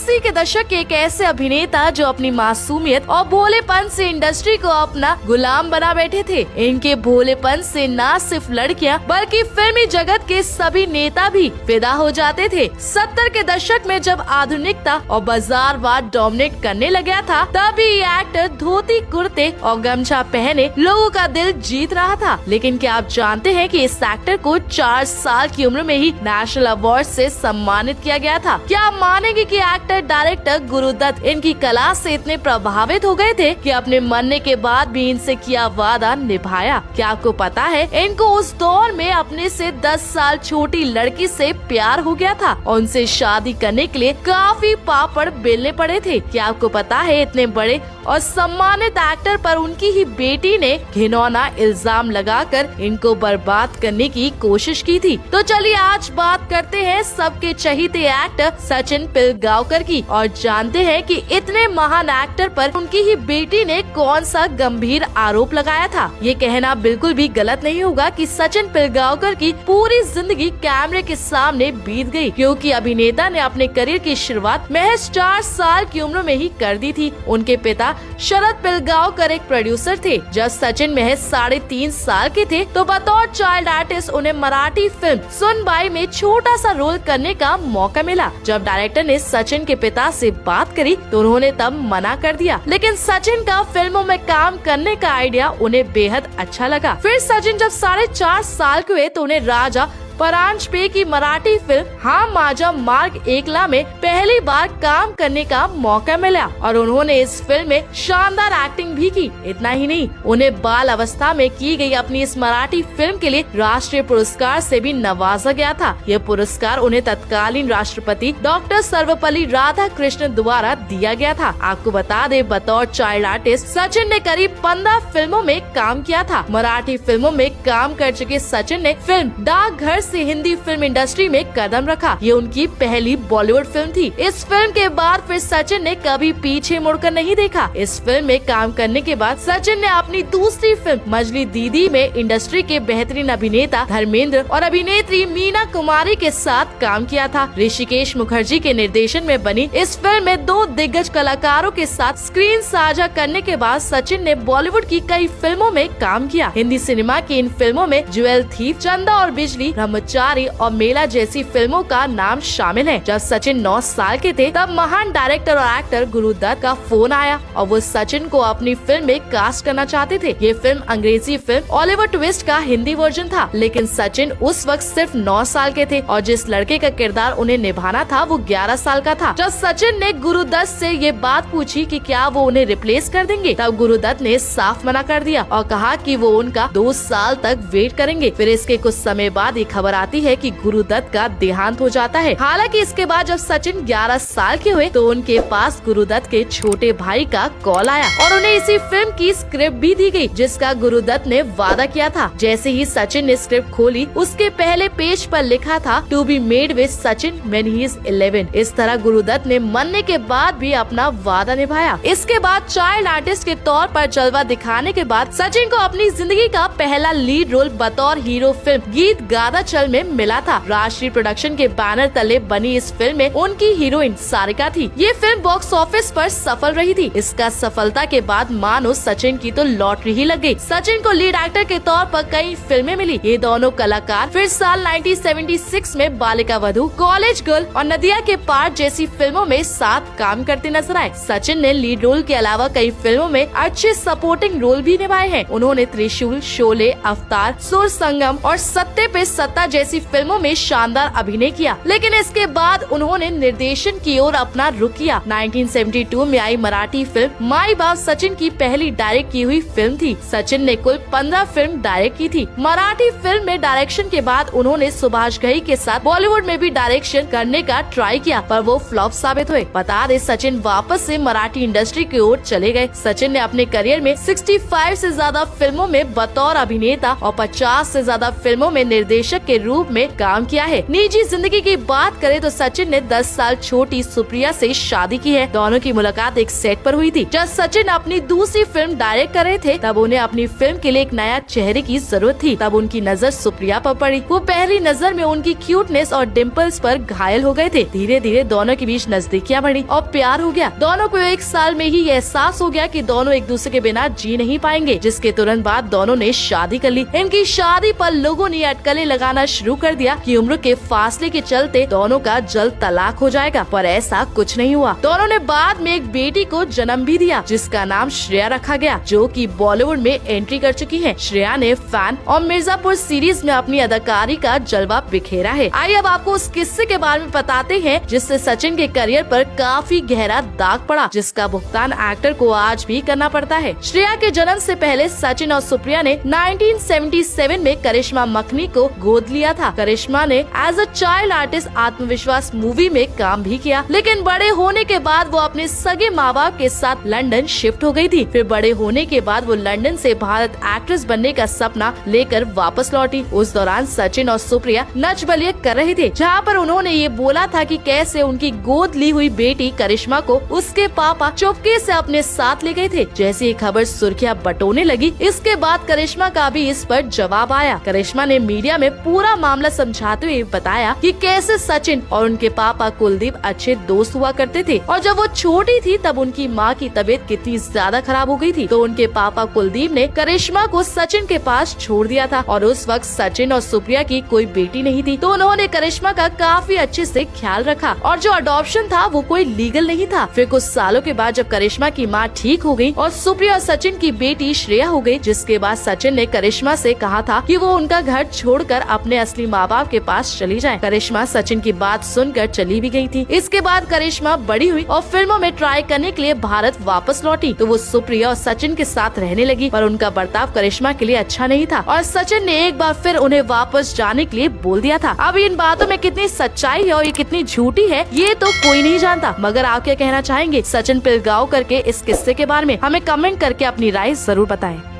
80 के दशक के एक ऐसे अभिनेता जो अपनी मासूमियत और भोलेपन से इंडस्ट्री को अपना गुलाम बना बैठे थे। इनके भोलेपन से न सिर्फ लड़कियां बल्कि फिल्मी जगत के सभी नेता भी फिदा हो जाते थे। 70 के दशक में जब आधुनिकता और बाजारवाद डोमिनेट करने लगा था, तभी ये एक्टर धोती कुर्ते और गमछा पहने लोगों का दिल जीत रहा था। लेकिन क्या आप जानते हैं कि इस एक्टर को 4 साल की उम्र में ही नेशनल अवार्ड से सम्मानित किया गया था। क्या आप मानेंगे कि एक्टर डायरेक्टर गुरुदत्त इनकी कला से इतने प्रभावित हो गए थे कि अपने मरने के बाद भी इनसे किया वादा निभाया। क्या आपको पता है इनको उस दौर में अपने से 10 साल छोटी लड़की से प्यार हो गया था और उनसे शादी करने के लिए काफी पापड़ बेलने पड़े थे। क्या आपको पता है इतने बड़े और सम्मानित एक्टर पर उनकी ही बेटी ने घिनौना इल्जाम लगाकर इनको बर्बाद करने की कोशिश की थी। तो चलिए आज बात करते हैं सबके चहीते एक्टर सचिन पिलगांवकर की और जानते हैं कि इतने महान एक्टर पर उनकी ही बेटी ने कौन सा गंभीर आरोप लगाया था। ये कहना बिल्कुल भी गलत नहीं होगा कि सचिन पिलगांवकर की पूरी जिंदगी कैमरे के सामने बीत गई, क्योंकि अभिनेता ने अपने करियर की शुरुआत महज 4 साल की उम्र में ही कर दी थी। उनके पिता शरद पिलगांवकर एक प्रोड्यूसर थे। जब सचिन महज 3.5 साल के थे तो बतौर चाइल्ड आर्टिस्ट उन्हें मराठी फिल्म सुनबाई में छोटा सा रोल करने का मौका मिला। जब डायरेक्टर ने सचिन के पिता से बात करी तो उन्होंने तब मना कर दिया, लेकिन सचिन का फिल्मों में काम करने का आइडिया उन्हें बेहद अच्छा लगा। फिर सचिन जब 4.5 साल के हुए तो उन्हें राजा परांजपे की मराठी फिल्म हाँ माझा मार्ग एकला में पहली बार काम करने का मौका मिला और उन्होंने इस फिल्म में शानदार एक्टिंग भी की। इतना ही नहीं, उन्हें बाल अवस्था में की गई अपनी इस मराठी फिल्म के लिए राष्ट्रीय पुरस्कार से भी नवाजा गया था। यह पुरस्कार उन्हें तत्कालीन राष्ट्रपति डॉक्टर सर्वपल्ली राधाकृष्णन द्वारा दिया गया था। आपको बता दे, बतौर चाइल्ड आर्टिस्ट सचिन ने करीब 15 फिल्मों में काम किया था। मराठी फिल्मों में काम कर चुके सचिन ने फिल्म डाकघर से हिंदी फिल्म इंडस्ट्री में कदम रखा। ये उनकी पहली बॉलीवुड फिल्म थी। इस फिल्म के बाद फिर सचिन ने कभी पीछे मुड़कर नहीं देखा। इस फिल्म में काम करने के बाद सचिन ने अपनी दूसरी फिल्म मजली दीदी में इंडस्ट्री के बेहतरीन अभिनेता धर्मेंद्र और अभिनेत्री मीना कुमारी के साथ काम किया था। ऋषिकेश मुखर्जी के निर्देशन में बनी इस फिल्म में 2 दिग्गज कलाकारों के साथ स्क्रीन साझा करने के बाद सचिन ने बॉलीवुड की कई फिल्मों में काम किया। हिंदी सिनेमा की इन फिल्मों में ज्वेल थीफ, चंदा और बिजली, ब्रह्मचारी और मेला जैसी फिल्मों का नाम शामिल है। जब सचिन 9 साल के थे तब महान डायरेक्टर और एक्टर गुरुदत्त का फोन आया और वो सचिन को अपनी फिल्म में कास्ट करना चाहते थे। ये फिल्म अंग्रेजी फिल्म ओलिवर ट्विस्ट का हिंदी वर्जन था, लेकिन सचिन उस वक्त सिर्फ 9 साल के थे और जिस लड़के का किरदार उन्हें निभाना था वो 11 साल का था। जब सचिन ने गुरुदत्त से ये बात पूछी कि क्या वो उन्हें रिप्लेस कर देंगे, तब गुरुदत्त ने साफ मना कर दिया और कहा कि वो उनका 2 साल तक वेट करेंगे। फिर इसके कुछ समय बाद खबर आती है कि गुरुदत्त का देहांत हो जाता है। हालांकि इसके बाद जब सचिन 11 साल के हुए तो उनके पास गुरुदत्त के छोटे भाई का कॉल आया और उन्हें इसी फिल्म की स्क्रिप्ट भी दी गई जिसका गुरुदत्त ने वादा किया था। जैसे ही सचिन ने स्क्रिप्ट खोली, उसके पहले पेज पर लिखा था to be made with Sachin when he is 11। इस तरह गुरुदत्त ने मरने के बाद भी अपना वादा निभाया। इसके बाद चाइल्ड आर्टिस्ट के तौर पर जलवा दिखाने के बाद सचिन को अपनी जिंदगी का पहला लीड रोल बतौर हीरो फिल्म गीत गादा चल में मिला था। राष्ट्रीय प्रोडक्शन के बैनर तले बनी इस फिल्म में उनकी हीरोइन सारिका थी। ये फिल्म बॉक्स ऑफिस पर सफल रही थी। इसका सफलता के बाद मानो सचिन की तो लॉटरी ही लग गई। सचिन को लीड एक्टर के तौर पर कई फिल्में मिली। ये दोनों कलाकार फिर साल 1976 में बालिका वधू, कॉलेज गर्ल और नदिया के पार जैसी फिल्मों में साथ काम करते नजर आए। सचिन ने लीड रोल के अलावा कई फिल्मों में अच्छे सपोर्टिंग रोल भी निभाए हैं। उन्होंने त्रिशूल, शोले, अवतार, सुर संगम और सत्ते पे सत्ता जैसी फिल्मों में शानदार अभिनय किया, लेकिन इसके बाद उन्होंने निर्देशन की ओर अपना रुख किया। 1972 में आई मराठी फिल्म माई बाप सचिन की पहली डायरेक्ट की हुई फिल्म थी। सचिन ने कुल 15 फिल्म डायरेक्ट की थी। मराठी फिल्म में डायरेक्शन के बाद उन्होंने सुभाष घई के साथ बॉलीवुड में भी डायरेक्शन करने का ट्राई किया, पर वो फ्लॉप साबित हुए। बता दे, सचिन वापस से मराठी इंडस्ट्री की ओर चले गए। सचिन ने अपने करियर में 65 से ज्यादा फिल्मों में बतौर अभिनेता और 50 से ज्यादा फिल्मों में निर्देशक के रूप में काम किया है। निजी जिंदगी की बात करें तो सचिन ने 10 साल छोटी सुप्रिया से शादी की है। दोनों की मुलाकात एक सेट पर हुई थी। जब सचिन अपनी दूसरी फिल्म डायरेक्ट कर रहे थे तब उन्हें अपनी फिल्म के लिए एक नया चेहरे की जरूरत थी। तब उनकी नजर सुप्रिया पर पड़ी। वो पहली नजर में उनकी क्यूटनेस और डिम्पल्स पर घायल हो गए थे। धीरे धीरे दोनों के बीच नजदीकियां बढ़ी और प्यार हो गया। दोनों को 1 साल में ही यह एहसास हो गया कि दोनों एक दूसरे के बिना जी नहीं पाएंगे, जिसके तुरंत बाद दोनों ने शादी कर ली। इनकी शादी पर लोगों ने अटकलें लगाना शुरू कर दिया कि उम्र के फासले के चलते दोनों का जल्द तलाक हो जाएगा, पर ऐसा कुछ नहीं हुआ। दोनों ने बाद में एक बेटी को जन्म भी दिया जिसका नाम श्रेया रखा गया, जो कि बॉलीवुड में एंट्री कर चुकी है। श्रेया ने फैन और मिर्जापुर सीरीज में अपनी अदाकारी का जलवा बिखेरा है। आइए अब आपको उस किस्से के बारे में बताते हैं जिससे सचिन के करियर पर काफी गहरा दाग पड़ा, जिसका भुगतान एक्टर को आज भी करना पड़ता है। श्रेया के जन्म से पहले सचिन और सुप्रिया ने 1977 में करिश्मा मखनी को गोद लिया था। करिश्मा ने एज अ चाइल्ड आर्टिस्ट आत्मविश्वास मूवी में काम भी किया, लेकिन बड़े होने के बाद वो अपने सगे माँ बाप के साथ लंदन शिफ्ट हो गई थी। फिर बड़े होने के बाद वो लंदन से भारत एक्ट्रेस बनने का सपना लेकर वापस लौटी। उस दौरान सचिन और सुप्रिया नच बलिए कर रहे थे, जहाँ पर उन्होंने ये बोला था कि कैसे उनकी गोद ली हुई बेटी करिश्मा को उसके पापा चुपके से अपने साथ ले गए थे। जैसे ये खबर सुर्खियां बटोरने लगी, इसके बाद करिश्मा का भी इस पर जवाब आया। करिश्मा ने मीडिया में पूरा मामला समझाते हुए बताया कि कैसे सचिन और उनके पापा कुलदीप अच्छे दोस्त हुआ करते थे और जब वो छोटी थी तब उनकी माँ की तबीयत कितनी ज्यादा खराब हो गई थी, तो उनके पापा कुलदीप ने करिश्मा को सचिन के पास छोड़ दिया था और उस वक्त सचिन और सुप्रिया की कोई बेटी नहीं थी, तो उन्होंने करिश्मा का काफी अच्छे से ख्याल रखा और जो अडॉप्शन था वो कोई लीगल नहीं था। फिर कुछ सालों के बाद जब करिश्मा की माँ ठीक हो गई और सुप्रिया और सचिन की बेटी श्रेया हो गई, जिसके बाद सचिन ने करिश्मा से कहा था कि वो उनका घर छोड़कर अपने असली माँ बाप के पास चली जाए। करिश्मा सचिन की बात सुनकर चली भी गई थी। इसके बाद करिश्मा बड़ी हुई और फिल्मों में ट्राई करने के लिए भारत वापस लौटी, तो वो सुप्रिया और सचिन के साथ रहने लगी, पर उनका बर्ताव करिश्मा के लिए अच्छा नहीं था और सचिन ने एक बार फिर उन्हें वापस जाने के लिए बोल दिया था। अब इन बातों में कितनी सच्चाई है और ये कितनी झूठी है ये तो कोई नहीं जानता, मगर आप क्या कहना चाहेंगे सचिन पिलगांवकर के इस किस्से के बारे में? हमें कमेंट करके अपनी राय जरूर बताएं।